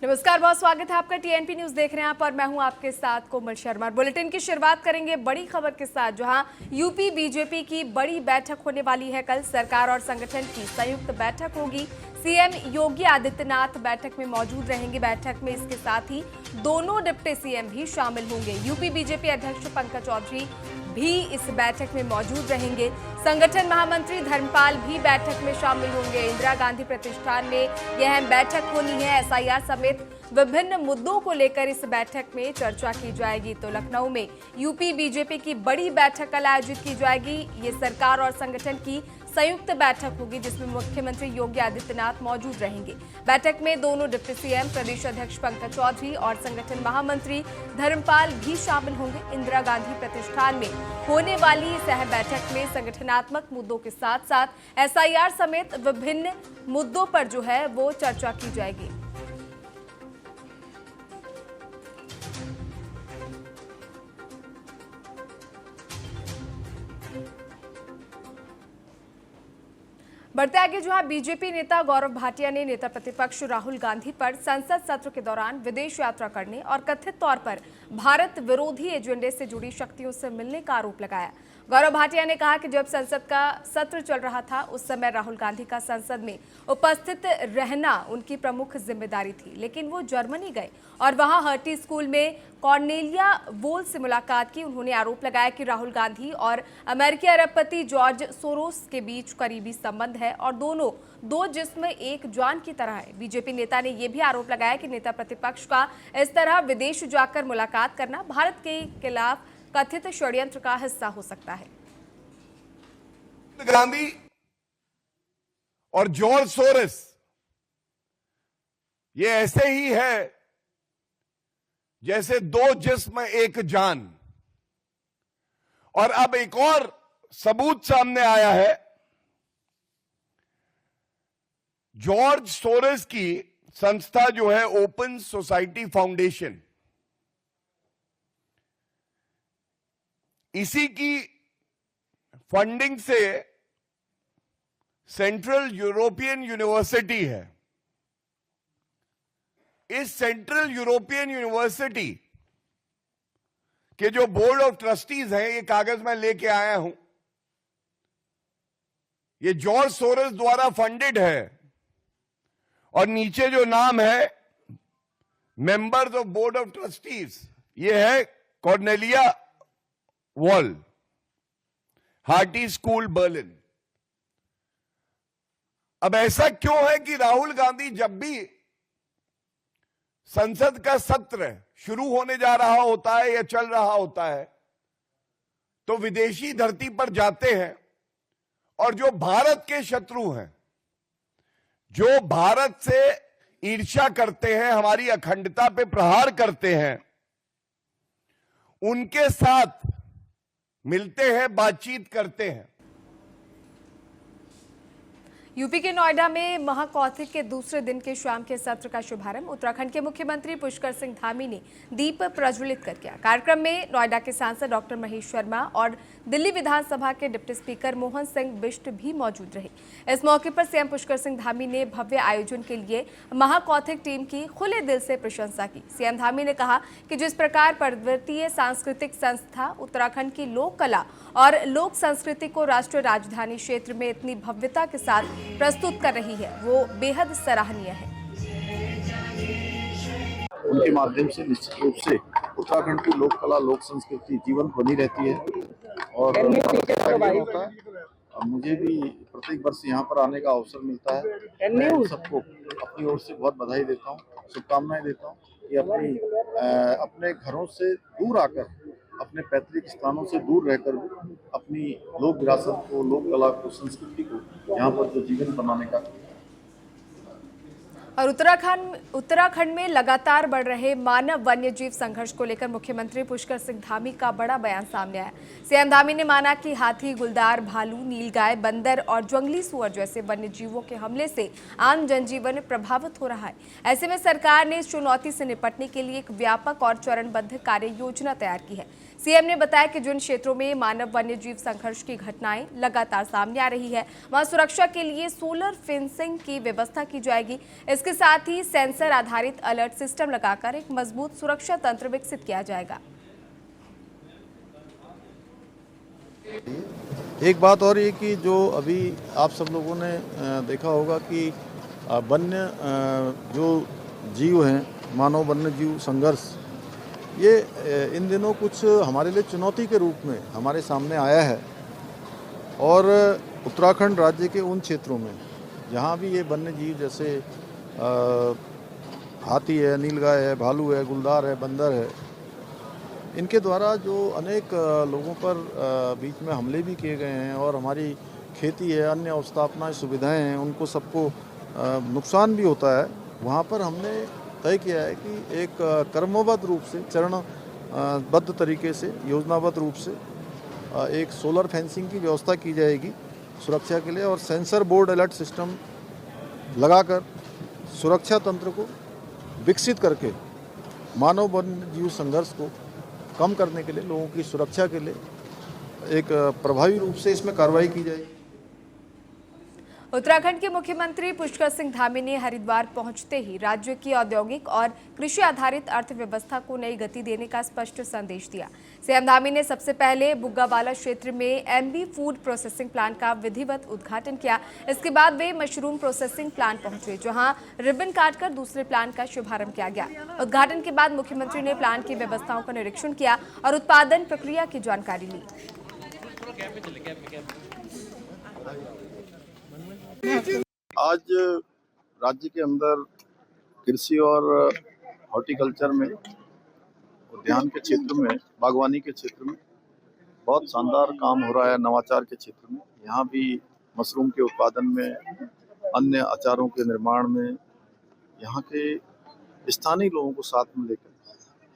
नमस्कार, बहुत स्वागत है आपका। टीएनपी न्यूज देख रहे हैं आप और मैं हूं आपके साथ कोमल शर्मा। बुलेटिन की शुरुआत करेंगे बड़ी खबर के साथ, जहां यूपी बीजेपी की बड़ी बैठक होने वाली है। कल सरकार और संगठन की संयुक्त बैठक होगी। सीएम योगी आदित्यनाथ बैठक में मौजूद रहेंगे। बैठक में इसके साथ ही दोनों डिप्टी सीएम भी शामिल होंगे। यूपी बीजेपी अध्यक्ष पंकज चौधरी भी इस बैठक में मौजूद रहेंगे। संगठन महामंत्री धर्मपाल भी बैठक में शामिल होंगे। इंदिरा गांधी प्रतिष्ठान में यह अहम बैठक होनी है। एसआईआर समेत विभिन्न मुद्दों को लेकर इस बैठक में चर्चा की जाएगी। तो लखनऊ में यूपी बीजेपी की बड़ी बैठक कल आयोजित की जाएगी। ये सरकार और संगठन की संयुक्त बैठक होगी, जिसमें मुख्यमंत्री योगी आदित्यनाथ मौजूद रहेंगे। बैठक में दोनों डिप्टी सीएम, प्रदेश अध्यक्ष पंकज चौधरी और संगठन महामंत्री धर्मपाल भी शामिल होंगे। इंदिरा गांधी प्रतिष्ठान में होने वाली इस अहम बैठक में संगठनात्मक मुद्दों के साथ साथ एसआईआर समेत विभिन्न मुद्दों पर जो है वो चर्चा की जाएगी। बढ़ते आगे, जहां बीजेपी नेता गौरव भाटिया ने नेता प्रतिपक्ष राहुल गांधी पर संसद सत्र के दौरान विदेश यात्रा करने और कथित तौर पर भारत विरोधी एजेंडे से जुड़ी शक्तियों से मिलने का आरोप लगाया। गौरव भाटिया ने कहा कि जब संसद का सत्र चल रहा था उस समय राहुल गांधी का संसद में उपस्थित रहना उनकी प्रमुख जिम्मेदारी थी, लेकिन वो जर्मनी गए और वहां हर्टी स्कूल में कॉर्नेलिया वोल से मुलाकात की। उन्होंने आरोप लगाया कि राहुल गांधी और अमेरिकी अरबपति जॉर्ज सोरोस के बीच करीबी संबंध है और दोनों दो जिस्म एक जान की तरह है। बीजेपी नेता ने यह भी आरोप लगाया कि नेता प्रतिपक्ष का इस तरह विदेश जाकर मुलाकात करना भारत के खिलाफ कथित षड्यंत्र का हिस्सा हो सकता है। गांधी और जॉर्ज सोरोस ये ऐसे ही है जैसे दो जिस्म एक जान। और अब एक और सबूत सामने आया है। जॉर्ज सोरोस की संस्था जो है ओपन सोसाइटी फाउंडेशन, इसी की फंडिंग से सेंट्रल यूरोपियन यूनिवर्सिटी है। इस सेंट्रल यूरोपियन यूनिवर्सिटी के जो बोर्ड ऑफ ट्रस्टीज हैं, ये कागज मैं लेके आया हूं, ये जॉर्ज सोरोस द्वारा फंडेड है और नीचे जो नाम है members of board of trustees, ये है Cornelia wall, hearty school Berlin. अब ऐसा क्यों है कि राहुल गांधी जब भी संसद का सत्र शुरू होने जा रहा होता है या चल रहा होता है तो विदेशी धरती पर जाते हैं और जो भारत के शत्रु हैं, जो भारत से ईर्ष्या करते हैं, हमारी अखंडता पे प्रहार करते हैं, उनके साथ मिलते हैं, बातचीत करते हैं। यूपी के नोएडा में महाकौतिक के दूसरे दिन के शाम के सत्र का शुभारंभ उत्तराखंड के मुख्यमंत्री पुष्कर सिंह धामी ने दीप प्रज्वलित कर किया। कार्यक्रम में नोएडा के सांसद डॉक्टर महेश शर्मा और दिल्ली विधानसभा के डिप्टी स्पीकर मोहन सिंह बिष्ट भी मौजूद रहे। इस मौके पर सीएम पुष्कर सिंह धामी ने भव्य आयोजन के लिए महाकौतिक टीम की खुले दिल से प्रशंसा की। सीएम धामी ने कहा कि जिस प्रकार पर्वतीय सांस्कृतिक संस्था उत्तराखंड की लोक कला और लोक संस्कृति को राष्ट्रीय राजधानी क्षेत्र में इतनी भव्यता के साथ प्रस्तुत कर रही है, वो बेहद सराहनीय है। उनके माध्यम से निश्चित रूप से उत्तराखंड की लोक कला, लोक संस्कृति जीवन बनी रहती है और होता है। मुझे भी प्रत्येक वर्ष यहाँ पर आने का अवसर मिलता है। मैं सबको अपनी ओर से बहुत बधाई देता हूँ, शुभकामनाएं देता हूँ कि अपने घरों से दूर आकर, अपने पैतृक स्थानों से दूर रहकर भी अपनी लोक विरासत को, लोक कला को, संस्कृति को यहाँ पर जो जीवन बनाने का। और उत्तराखंड में लगातार बढ़ रहे मानव वन्य जीव संघर्ष को लेकर मुख्यमंत्री पुष्कर सिंह धामी का बड़ा बयान सामने आया। सीएम धामी ने माना कि हाथी, गुलदार, भालू, नीलगाय, बंदर और जंगली सुअर जैसे वन्य जीवों के हमले से आम जनजीवन प्रभावित हो रहा है। ऐसे में सरकार ने इस चुनौती से निपटने के लिए एक व्यापक और चरणबद्ध कार्य योजना तैयार की है। सीएम ने बताया कि जिन क्षेत्रों में मानव वन्य जीव संघर्ष की घटनाएं लगातार सामने आ रही है, वहां सुरक्षा के लिए सोलर फेंसिंग की व्यवस्था की जाएगी। इसके साथ ही सेंसर आधारित अलर्ट सिस्टम लगाकर एक मजबूत सुरक्षा तंत्र विकसित किया जाएगा। एक बात और ये कि जो अभी आप सब लोगों ने देखा होगा कि वन्य जो जीव हैं, मानव वन्य जीव संघर्ष, ये इन दिनों कुछ हमारे लिए चुनौती के रूप में हमारे सामने आया है। और उत्तराखंड राज्य के उन क्षेत्रों में जहाँ भी ये वन्य जीव जैसे हाथी है, नीलगाय है, भालू है, गुलदार है, बंदर है, इनके द्वारा जो अनेक लोगों पर बीच में हमले भी किए गए हैं और हमारी खेती है, अन्य अवस्थापना सुविधाएं हैं, उनको सबको नुकसान भी होता है। वहाँ पर हमने तय किया है कि एक क्रमबद्ध रूप से, चरणबद्ध तरीके से, योजनाबद्ध रूप से एक सोलर फेंसिंग की व्यवस्था की जाएगी सुरक्षा के लिए, और सेंसर बोर्ड अलर्ट सिस्टम लगाकर सुरक्षा तंत्र को विकसित करके मानव वन्य जीव संघर्ष को कम करने के लिए, लोगों की सुरक्षा के लिए एक प्रभावी रूप से इसमें कार्रवाई की जाएगी। उत्तराखंड के मुख्यमंत्री पुष्कर सिंह धामी ने हरिद्वार पहुंचते ही राज्य की औद्योगिक और कृषि आधारित अर्थव्यवस्था को नई गति देने का स्पष्ट संदेश दिया। सीएम धामी ने सबसे पहले बुग्गावाला क्षेत्र में एमबी फूड प्रोसेसिंग प्लांट का विधिवत उद्घाटन किया। इसके बाद वे मशरूम प्रोसेसिंग प्लांट पहुंचे, जहां रिबन काटकर दूसरे प्लांट का शुभारंभ किया गया। उद्घाटन के बाद मुख्यमंत्री ने प्लांट की व्यवस्थाओं का निरीक्षण किया और उत्पादन प्रक्रिया की जानकारी ली। आज राज्य के अंदर कृषि और हॉर्टिकल्चर में, उद्यान के क्षेत्र में, बागवानी के क्षेत्र में बहुत शानदार काम हो रहा है। नवाचार के क्षेत्र में यहाँ भी मशरूम के उत्पादन में, अन्य अचारों के निर्माण में, यहाँ के स्थानीय लोगों को साथ में लेकर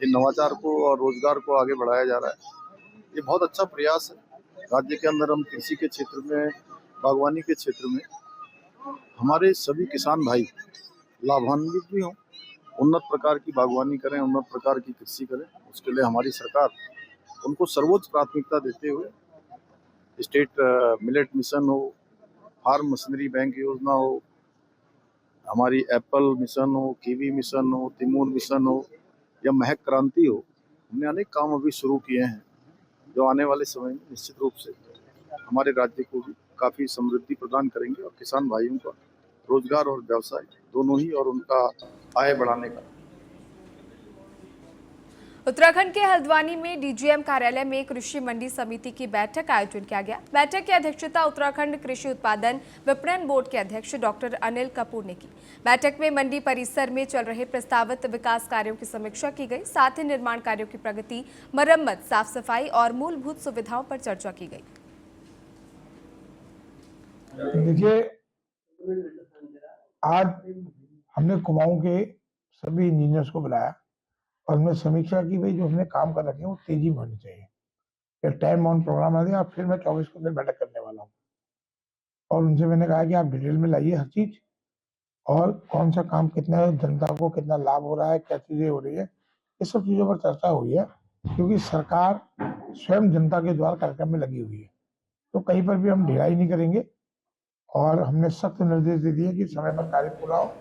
ये नवाचार को और रोजगार को आगे बढ़ाया जा रहा है। ये बहुत अच्छा प्रयास है। राज्य के अंदर हम कृषि के क्षेत्र में, बागवानी के क्षेत्र में हमारे सभी किसान भाई लाभान्वित भी हों, उन्नत प्रकार की बागवानी करें, उन्नत प्रकार की कृषि करें। उसके लिए हमारी सरकार उनको सर्वोच्च प्राथमिकता देते हुए स्टेट मिलेट मिशन हो, फार्म मशीनरी बैंक योजना हो, हमारी एप्पल मिशन हो, कीवी मिशन हो, तिमोर मिशन हो या महक क्रांति हो, हमने अनेक काम अभी शुरू किए हैं जो आने वाले समय में निश्चित रूप से हमारे राज्य को भी काफ़ी समृद्धि प्रदान करेंगे और किसान भाइयों का रोजगार और व्यवसाय दोनों ही और उनका आय बढ़ाने का। उत्तराखंड के हल्द्वानी में डीजीएम कार्यालय में कृषि मंडी समिति की बैठक का आयोजन किया गया। बैठक की अध्यक्षता उत्तराखंड कृषि उत्पादन विपणन बोर्ड के अध्यक्ष डॉक्टर अनिल कपूर ने की। बैठक में मंडी परिसर में चल रहे प्रस्तावित विकास कार्यों की समीक्षा की गई। साथ ही निर्माण कार्यों की प्रगति, मरम्मत, साफ सफाई और मूलभूत सुविधाओं पर चर्चा की गई। देखिए, आज हमने कुमाऊं के सभी इंजीनियर्स को बुलाया और हमने समीक्षा की, भाई जो हमने काम कर रखे हैं वो तेजी में होनी चाहिए। टाइम बाउंड प्रोग्राम आ गया, फिर मैं 24 को बैठक करने वाला हूँ और उनसे मैंने कहा कि आप डिटेल में लाइए हर चीज, और कौन सा काम कितना जनता को कितना लाभ हो रहा है, क्या चीजें हो रही है, इस सब चीजों पर चर्चा हुई है। क्योंकि सरकार स्वयं जनता के द्वार कार्यक्रम में लगी हुई है, तो कहीं पर भी हम ढिलाई नहीं करेंगे और हमने सख्त निर्देश दे दिए कि समय पर कार्य पूरा हो।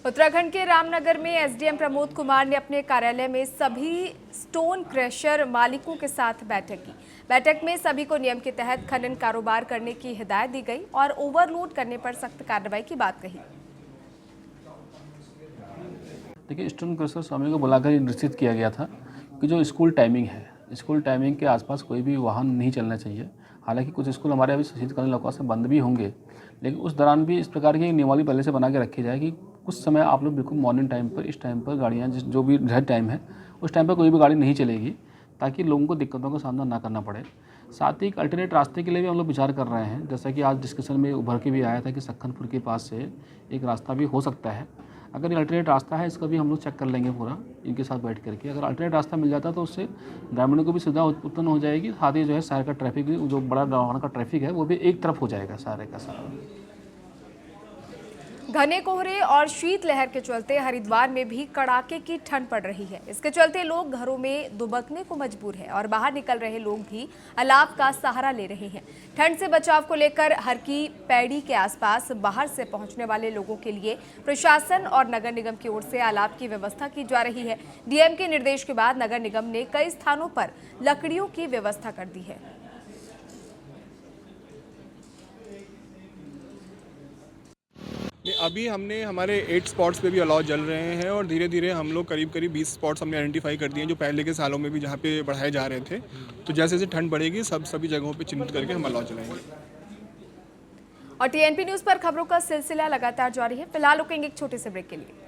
उत्तराखंड के रामनगर में एसडीएम प्रमोद कुमार ने अपने कार्यालय में सभी स्टोन क्रशर मालिकों के साथ बैठक की। बैठक में सभी को नियम के तहत खनन कारोबार करने की हिदायत दी गई और ओवरलोड करने पर सख्त कार्रवाई की बात कही। देखिए, स्टोन क्रशर स्वामी को बुलाकर ये निश्चित किया गया था कि जो स्कूल टाइमिंग है, स्कूल टाइमिंग के आसपास कोई भी वाहन नहीं चलना चाहिए। हालांकि कुछ स्कूल हमारे अभी शीतकालीन अवकाश में बंद भी होंगे, लेकिन उस दौरान भी इस प्रकार की नियमावली पहले से बना के रखी जाए कि कुछ समय आप लोग बिल्कुल मॉर्निंग टाइम पर, इस टाइम पर गाड़ियाँ जो भी रेड टाइम है उस टाइम पर कोई भी गाड़ी नहीं चलेगी, ताकि लोगों को दिक्कतों का सामना ना करना पड़े। साथ ही एक अल्टरनेट रास्ते के लिए भी हम लोग विचार कर रहे हैं। जैसा कि आज डिस्कशन में उभर के भी आया था कि सखनपुर के पास से एक रास्ता भी हो सकता है। अगर ये अल्टरनेट रास्ता है, इसका भी हम लोग चेक कर लेंगे पूरा इनके साथ बैठ करके। अगर अल्टरनेट रास्ता मिल जाता तो उससे ग्रामीणों को भी सुविधा उत्पन्न हो जाएगी। साथ ही जो है शहर का ट्रैफिक, जो बड़ा गाँव का ट्रैफिक है, वो भी एक तरफ हो जाएगा सारे का सारा। घने कोहरे और शीतलहर के चलते हरिद्वार में भी कड़ाके की ठंड पड़ रही है। इसके चलते लोग घरों में दुबकने को मजबूर हैं और बाहर निकल रहे लोग भी अलाव का सहारा ले रहे हैं। ठंड से बचाव को लेकर हर की पैड़ी के आसपास बाहर से पहुंचने वाले लोगों के लिए प्रशासन और नगर निगम की ओर से अलाव की व्यवस्था की जा रही है। डीएम के निर्देश के बाद नगर निगम ने कई स्थानों पर लकड़ियों की व्यवस्था कर दी है। अभी हमने हमारे 8 स्पॉट्स पे भी अलाव जल रहे हैं और धीरे धीरे हम लोग करीब 20 स्पॉट्स हमने आइडेंटिफाई कर दिए हैं जो पहले के सालों में भी जहाँ पे बढ़ाए जा रहे थे। तो जैसे जैसे ठंड बढ़ेगी सभी जगहों पे चिन्हित करके हम अलाव चलाएंगे। और टीएनपी न्यूज पर खबरों का सिलसिला लगातार जारी है। फिलहाल रुकेंगे एक छोटे से ब्रेक के लिए।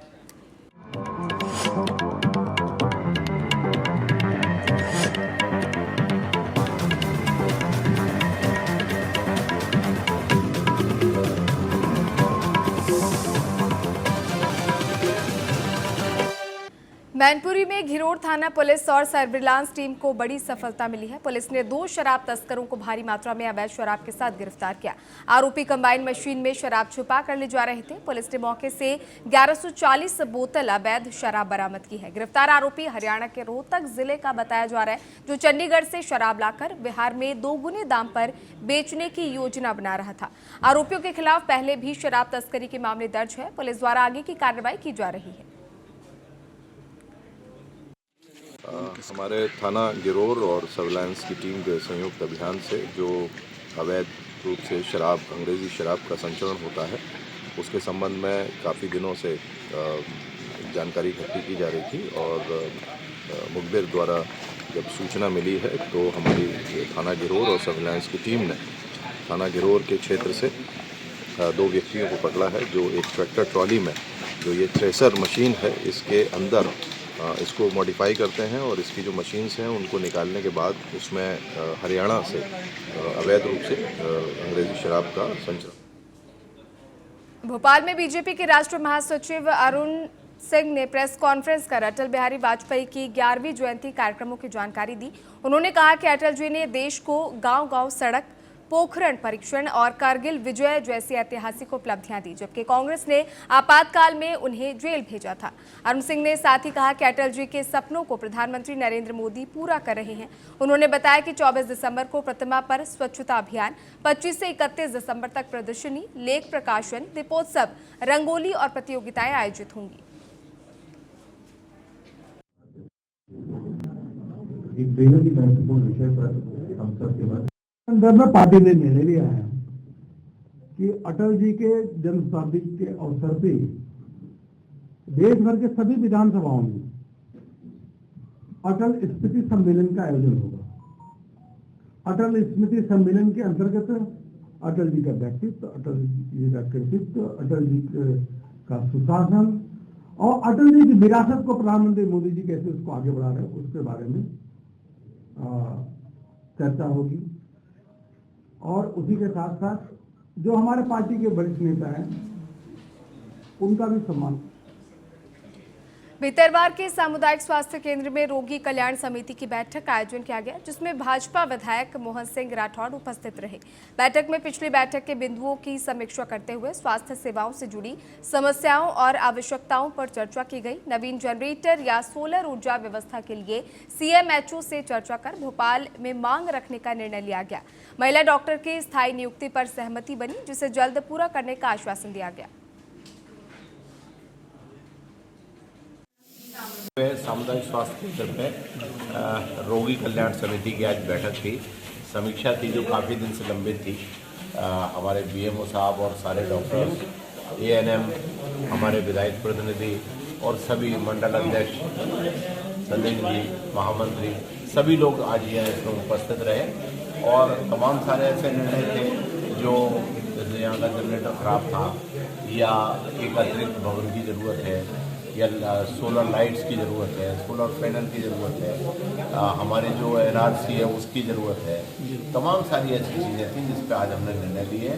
मैनपुरी में घिरोड़ थाना पुलिस और सर्विलांस टीम को बड़ी सफलता मिली है। पुलिस ने 2 शराब तस्करों को भारी मात्रा में अवैध शराब के साथ गिरफ्तार किया। आरोपी कंबाइन मशीन में शराब छुपा कर ले जा रहे थे। पुलिस ने मौके से 1140 बोतल अवैध शराब बरामद की है। गिरफ्तार आरोपी हरियाणा के रोहतक जिले का बताया जा रहा है, जो चंडीगढ़ से शराब लाकर बिहार में 2 गुने दाम पर बेचने की योजना बना रहा था। आरोपियों के खिलाफ पहले भी शराब तस्करी के मामले दर्ज है। पुलिस द्वारा आगे की कार्रवाई की जा रही है। हमारे थाना गिरोर और सर्विलांस की टीम के संयुक्त अभियान से जो अवैध रूप से शराब, अंग्रेज़ी शराब का संचरण होता है, उसके संबंध में काफ़ी दिनों से जानकारी इकट्ठी की जा रही थी और मुखबिर द्वारा जब सूचना मिली है तो हमारी थाना गिरोर और सर्विलांस की टीम ने थाना गिरोर के क्षेत्र से 2 व्यक्तियों को पकड़ा है, जो एक ट्रैक्टर ट्रॉली में जो ये थ्रेसर मशीन है इसके अंदर इसको मॉडिफाई करते हैं और इसकी जो मशीन्स हैं उनको निकालने के बाद उसमें हरियाणा से अवैध रूप से अंग्रेजी शराब का संचरण। भोपाल में बीजेपी के राष्ट्रीय महासचिव अरुण सिंह ने प्रेस कॉन्फ्रेंस कर अटल बिहारी वाजपेयी की 11वीं जयंती कार्यक्रमों की जानकारी दी। उन्होंने कहा कि अटल जी ने देश को गांव-गांव सड़क, पोखरण परीक्षण और कारगिल विजय जैसी ऐतिहासिक उपलब्धियां दी, जबकि कांग्रेस ने आपातकाल में उन्हें जेल भेजा था। अरुण सिंह ने साथ ही कहा कि अटल जी के सपनों को प्रधानमंत्री नरेंद्र मोदी पूरा कर रहे हैं। उन्होंने बताया कि 24 दिसंबर को प्रतिमा पर स्वच्छता अभियान, 25 से 31 दिसंबर तक प्रदर्शनी, लेख प्रकाशन, दीपोत्सव, रंगोली और प्रतियोगिताएं आयोजित होंगी। एक बेहद ही महत्वपूर्ण विषय पर हम सबके बाद संदर्भ में पार्टी ने निर्णय लिया है कि अटल जी के जन्म शताब्दी के अवसर पे देश भर के सभी विधानसभाओं में अटल स्मृति सम्मेलन का आयोजन होगा। अटल स्मृति सम्मेलन के अंतर्गत अटल जी का व्यक्तित्व, अटल जी का कृतित्व, अटल जी का सुशासन और अटल जी की विरासत को प्रधानमंत्री मोदी जी कैसे उसको आगे बढ़ा रहे हैं उसके बारे में चर्चा होगी। और उसी के साथ साथ जो हमारे पार्टी के वरिष्ठ नेता हैं उनका भी सम्मान। भितरवार के सामुदायिक स्वास्थ्य केंद्र में रोगी कल्याण समिति की बैठक का आयोजन किया गया, जिसमें भाजपा विधायक मोहन सिंह राठौड़ उपस्थित रहे। बैठक में पिछली बैठक के बिंदुओं की समीक्षा करते हुए स्वास्थ्य सेवाओं से जुड़ी समस्याओं और आवश्यकताओं पर चर्चा की गई। नवीन जनरेटर या सोलर ऊर्जा व्यवस्था के लिए सीएमएचओ से चर्चा कर भोपाल में मांग रखने का निर्णय लिया गया। महिला डॉक्टर की स्थायी नियुक्ति पर सहमति बनी, जिसे जल्द पूरा करने का आश्वासन दिया गया। सामुदायिक स्वास्थ्य केंद्र पे रोगी कल्याण समिति की आज बैठक थी, समीक्षा थी जो काफ़ी दिन से लंबित थी। हमारे बीएमओ साहब और सारे डॉक्टर्स, एएनएम, हमारे विधायक प्रतिनिधि और सभी मंडल अध्यक्ष, सदस्य, महामंत्री, सभी लोग आज यहाँ इसमें उपस्थित रहे और तमाम सारे ऐसे निर्णय थे जो यहाँ का जनरेटर खराब था या एक अतिरिक्त भवन की ज़रूरत है या सोलर लाइट्स की ज़रूरत है, सोलर पैनल की ज़रूरत है, हमारे जो एनआरसी है उसकी ज़रूरत है। तमाम सारी ऐसी चीज़ें थी जिस पर आज हमने निर्णय लिए।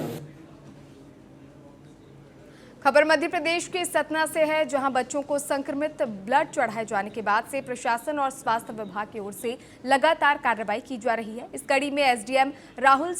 खबर मध्य प्रदेश के सतना से है, जहां बच्चों को संक्रमित ब्लड चढ़ाए जाने के बाद से प्रशासन और स्वास्थ्य विभाग की ओर से लगातार कार्रवाई की जा रही है। इस कड़ी में एसडीएम राहुल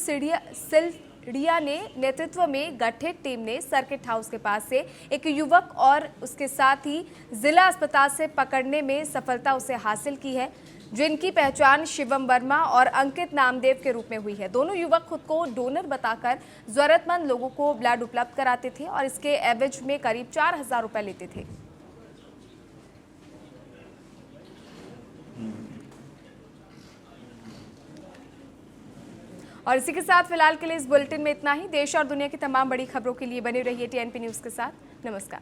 रिया ने नेतृत्व में गठित टीम ने सर्किट हाउस के पास से एक युवक और उसके साथ ही जिला अस्पताल से पकड़ने में सफलता उसे हासिल की है, जिनकी पहचान शिवम वर्मा और अंकित नामदेव के रूप में हुई है। दोनों युवक खुद को डोनर बताकर जरूरतमंद लोगों को ब्लड उपलब्ध कराते थे और इसके एवज में करीब 4,000 रुपए लेते थे। और इसी के साथ फिलहाल के लिए इस बुलेटिन में इतना ही। देश और दुनिया की तमाम बड़ी खबरों के लिए बने रहिए टीएनपी न्यूज के साथ। नमस्कार।